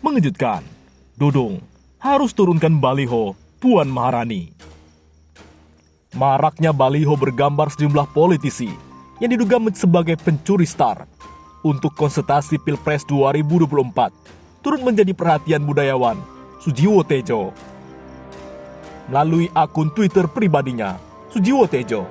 Mengejutkan, Dudung harus turunkan baliho Puan Maharani. Maraknya baliho bergambar sejumlah politisi yang diduga sebagai pencuri star untuk konsultasi Pilpres 2024 turut menjadi perhatian budayawan Sujiwo Tejo. Melalui akun Twitter pribadinya, Sujiwo Tejo,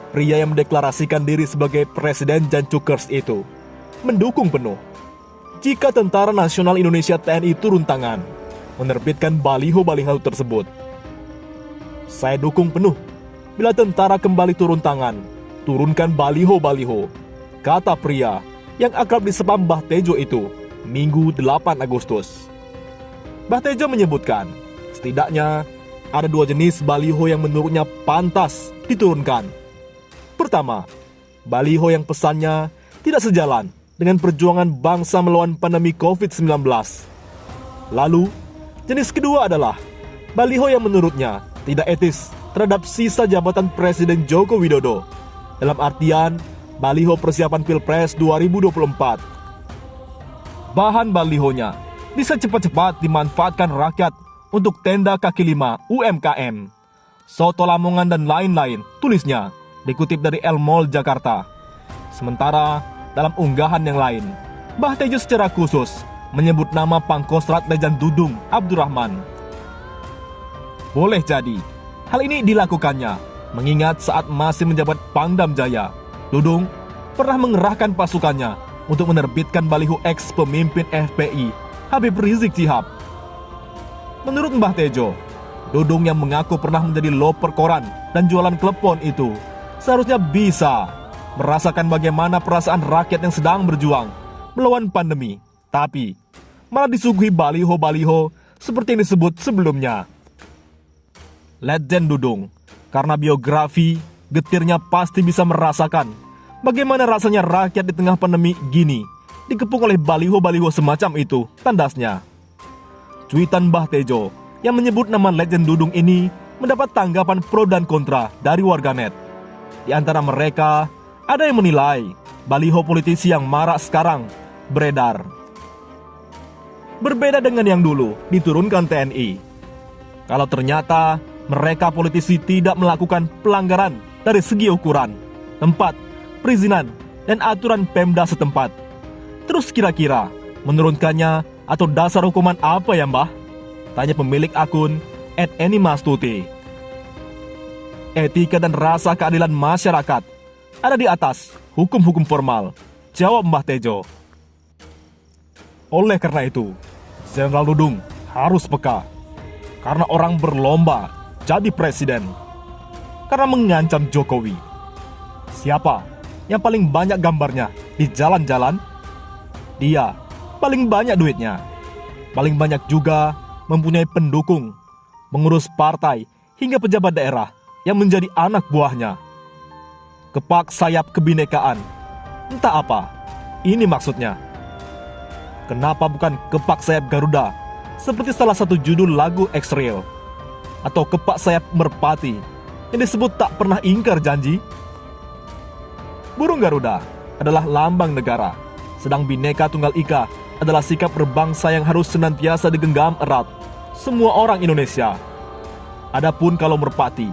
pria yang mendeklarasikan diri sebagai Presiden Jancukers itu, mendukung penuh jika Tentara Nasional Indonesia TNI turun tangan menerbitkan baliho-baliho tersebut. Saya dukung penuh bila tentara kembali turun tangan, turunkan baliho-baliho, kata pria yang akrab disapa Mbah Tejo itu Minggu 8 Agustus. Mbah Tejo menyebutkan, setidaknya ada 2 jenis baliho yang menurutnya pantas diturunkan. Pertama, baliho yang pesannya tidak sejalan dengan perjuangan bangsa melawan pandemi COVID-19. Lalu, jenis kedua adalah baliho yang menurutnya tidak etis terhadap sisa jabatan Presiden Joko Widodo, dalam artian baliho persiapan Pilpres 2024. Bahan balihonya bisa cepat-cepat dimanfaatkan rakyat untuk tenda kaki lima UMKM, soto Lamongan dan lain-lain, tulisnya dikutip dari El Mall Jakarta. Sementara dalam unggahan yang lain, Mbah Tejo secara khusus menyebut nama Pangkostrat Legend Dudung Abdurrahman. Boleh jadi hal ini dilakukannya mengingat saat masih menjabat Pangdam Jaya, Dudung pernah mengerahkan pasukannya untuk menerbitkan baliho ex pemimpin FPI Habib Rizik Syihab. Menurut Mbah Tejo, Dudung yang mengaku pernah menjadi loper koran dan jualan klepon itu seharusnya bisa merasakan bagaimana perasaan rakyat yang sedang berjuang melawan pandemi, tapi malah disuguhi baliho-baliho seperti yang disebut sebelumnya. Legend Dudung, karena biografi, getirnya pasti bisa merasakan bagaimana rasanya rakyat di tengah pandemi gini dikepung oleh baliho-baliho semacam itu, tandasnya. Cuitan Mbah Tejo yang menyebut nama Legend Dudung ini mendapat tanggapan pro dan kontra dari warganet. Di antara mereka, ada yang menilai baliho politisi yang marak sekarang beredar berbeda dengan yang dulu diturunkan TNI. Kalau ternyata mereka politisi tidak melakukan pelanggaran dari segi ukuran, tempat, perizinan, dan aturan Pemda setempat, terus kira-kira menurunkannya atau dasar hukuman apa ya Mbah? Tanya pemilik akun @enimastuti. Etika dan rasa keadilan masyarakat ada di atas hukum-hukum formal, jawab Mbah Tejo. Oleh karena itu, Jenderal Dudung harus peka, karena orang berlomba jadi presiden, karena mengancam Jokowi. Siapa yang paling banyak gambarnya di jalan-jalan? Dia paling banyak duitnya, paling banyak juga mempunyai pendukung, mengurus partai hingga pejabat daerah yang menjadi anak buahnya. Kepak sayap kebinekaan, entah apa ini maksudnya. Kenapa bukan kepak sayap Garuda seperti salah satu judul lagu X-Real, atau kepak sayap merpati yang disebut tak pernah ingkar janji? Burung Garuda adalah lambang negara, sedang Bhinneka Tunggal Ika adalah sikap berbangsa yang harus senantiasa digenggam erat semua orang Indonesia. Adapun kalau merpati,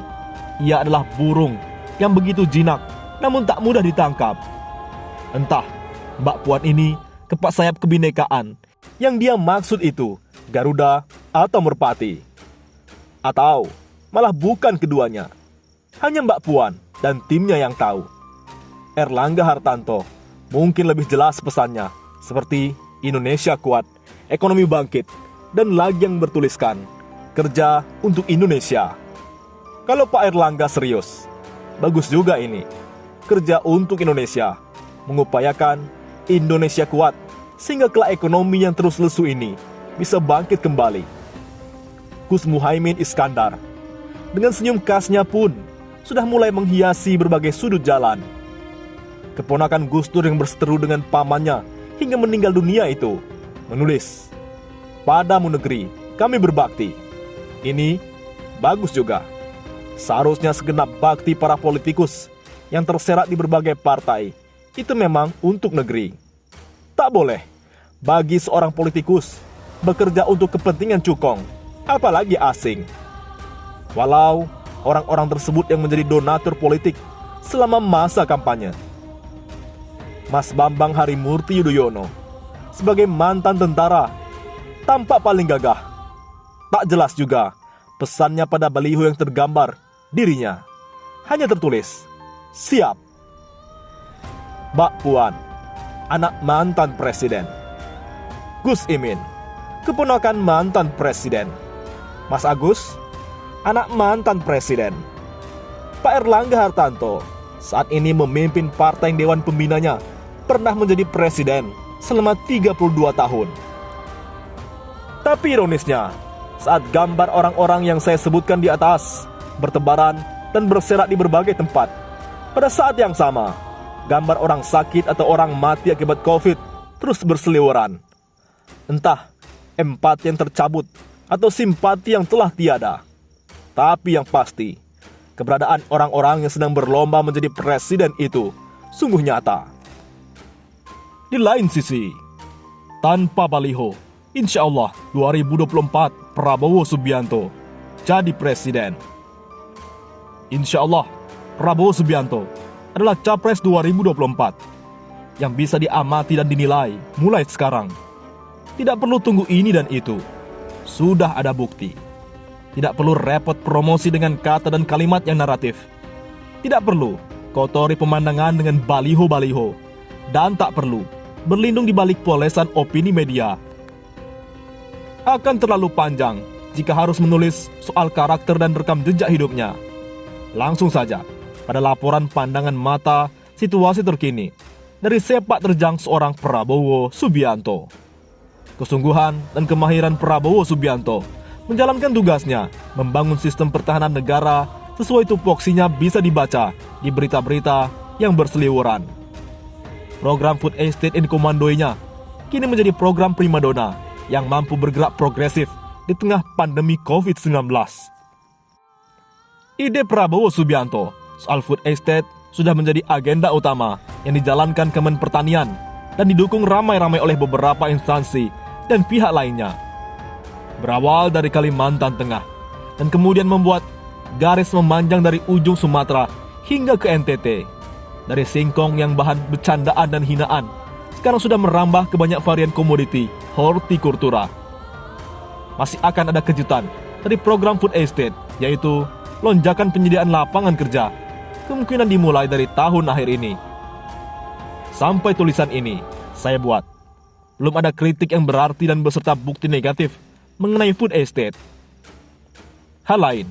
ia adalah burung yang begitu jinak namun tak mudah ditangkap. Entah Mbak Puan ini kepak sayap kebinekaan yang dia maksud itu Garuda atau merpati, atau malah bukan keduanya. Hanya Mbak Puan dan timnya yang tahu. Erlangga Hartanto mungkin lebih jelas pesannya, seperti Indonesia kuat, ekonomi bangkit, dan lagi yang bertuliskan kerja untuk Indonesia. Kalau Pak Erlangga serius, bagus juga ini, kerja untuk Indonesia, mengupayakan Indonesia kuat sehingga kelak ekonomi yang terus lesu ini bisa bangkit kembali. Gus Muhaimin Iskandar dengan senyum khasnya pun sudah mulai menghiasi berbagai sudut jalan. Keponakan Gus Dur yang berseteru dengan pamannya hingga meninggal dunia itu menulis, "Padamu negeri kami berbakti." Ini bagus juga. Seharusnya segenap bakti para politikus yang terserat di berbagai partai itu memang untuk negeri. Tak boleh bagi seorang politikus bekerja untuk kepentingan cukong, apalagi asing. Walau orang-orang tersebut yang menjadi donatur politik selama masa kampanye. Mas Bambang Harimurti Yudhoyono sebagai mantan tentara tampak paling gagah. Tak jelas juga pesannya pada baliho yang tergambar dirinya. Hanya tertulis, "Siap." Mbak Puan, anak mantan presiden. Gus Imin, keponakan mantan presiden. Mas Agus, anak mantan presiden. Pak Erlangga Hartarto saat ini memimpin partai yang dewan pembinanya pernah menjadi presiden selama 32 tahun. Tapi ironisnya, saat gambar orang-orang yang saya sebutkan di atas bertebaran dan berserak di berbagai tempat, pada saat yang sama, gambar orang sakit atau orang mati akibat COVID terus berseliweran. Entah empati yang tercabut atau simpati yang telah tiada. Tapi yang pasti, keberadaan orang-orang yang sedang berlomba menjadi presiden itu sungguh nyata. Di lain sisi, tanpa baliho, insya Allah 2024 Prabowo Subianto jadi presiden. Insya Allah Prabowo Subianto adalah Capres 2024 yang bisa diamati dan dinilai mulai sekarang. Tidak perlu tunggu ini dan itu, sudah ada bukti. Tidak perlu repot promosi dengan kata dan kalimat yang naratif. Tidak perlu kotori pemandangan dengan baliho-baliho. Dan tak perlu berlindung di balik polesan opini media. Akan terlalu panjang jika harus menulis soal karakter dan rekam jejak hidupnya. Langsung saja pada laporan pandangan mata situasi terkini dari sepak terjang seorang Prabowo Subianto. Kesungguhan dan kemahiran Prabowo Subianto menjalankan tugasnya membangun sistem pertahanan negara sesuai tupoksinya bisa dibaca di berita-berita yang berseliweran. Program Food Estate in Komandonya kini menjadi program primadona yang mampu bergerak progresif di tengah pandemi COVID-19. Ide Prabowo Subianto soal Food Estate sudah menjadi agenda utama yang dijalankan Kemen Pertanian dan didukung ramai-ramai oleh beberapa instansi dan pihak lainnya. Berawal dari Kalimantan Tengah dan kemudian membuat garis memanjang dari ujung Sumatera hingga ke NTT. Dari singkong yang bahan bercandaan dan hinaan, sekarang sudah merambah ke banyak varian komoditi hortikultura. Masih akan ada kejutan dari program Food Estate, yaitu lonjakan penyediaan lapangan kerja, kemungkinan dimulai dari tahun akhir ini. Sampai tulisan ini saya buat, belum ada kritik yang berarti dan beserta bukti negatif mengenai Food Estate. Hal lain,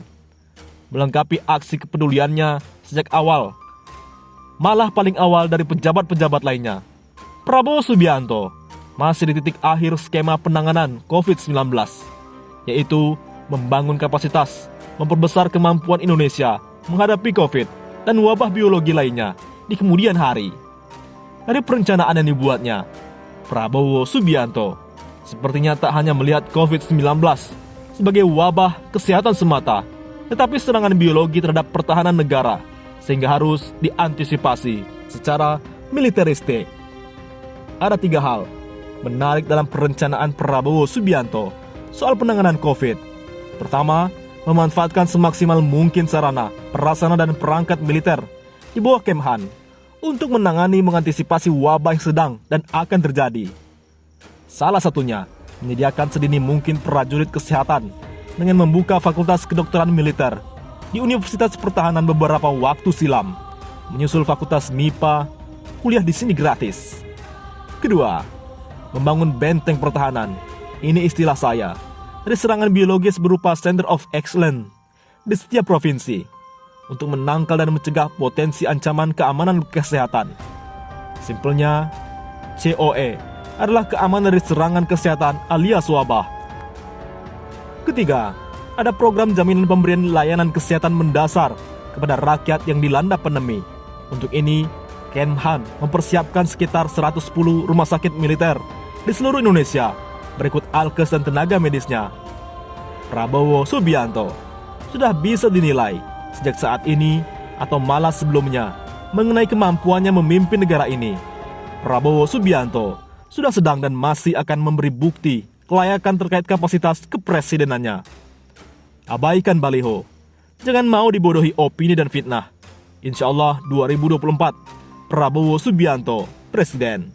melengkapi aksi kepeduliannya sejak awal, malah paling awal dari pejabat-pejabat lainnya, Prabowo Subianto masih di titik akhir skema penanganan COVID-19, yaitu membangun kapasitas, memperbesar kemampuan Indonesia menghadapi COVID dan wabah biologi lainnya di kemudian hari. Dari perencanaan yang dibuatnya, Prabowo Subianto sepertinya tak hanya melihat COVID-19 sebagai wabah kesehatan semata, tetapi serangan biologi terhadap pertahanan negara, sehingga harus diantisipasi secara militeristik. Ada 3 hal menarik dalam perencanaan Prabowo Subianto soal penanganan COVID. Pertama, memanfaatkan semaksimal mungkin sarana, prasarana dan perangkat militer di bawah Kemhan untuk mengantisipasi wabah yang sedang dan akan terjadi. Salah satunya, menyediakan sedini mungkin prajurit kesehatan dengan membuka fakultas kedokteran militer di Universitas Pertahanan beberapa waktu silam, menyusul fakultas MIPA, kuliah di sini gratis. Kedua, membangun benteng pertahanan, ini istilah saya, dari serangan biologis berupa Center of Excellence di setiap provinsi, untuk menangkal dan mencegah potensi ancaman keamanan kesehatan. Simpelnya, COE adalah keamanan dari serangan kesehatan alias wabah. Ketiga, ada program jaminan pemberian layanan kesehatan mendasar kepada rakyat yang dilanda pandemi. Untuk ini, Kemhan mempersiapkan sekitar 110 rumah sakit militer di seluruh Indonesia, berikut alkes dan tenaga medisnya. Prabowo Subianto sudah bisa dinilai sejak saat ini atau malah sebelumnya mengenai kemampuannya memimpin negara ini. Prabowo Subianto sudah sedang dan masih akan memberi bukti kelayakan terkait kapasitas kepresidenannya. Abaikan baliho. Jangan mau dibodohi opini dan fitnah. Insya Allah 2024, Prabowo Subianto, Presiden.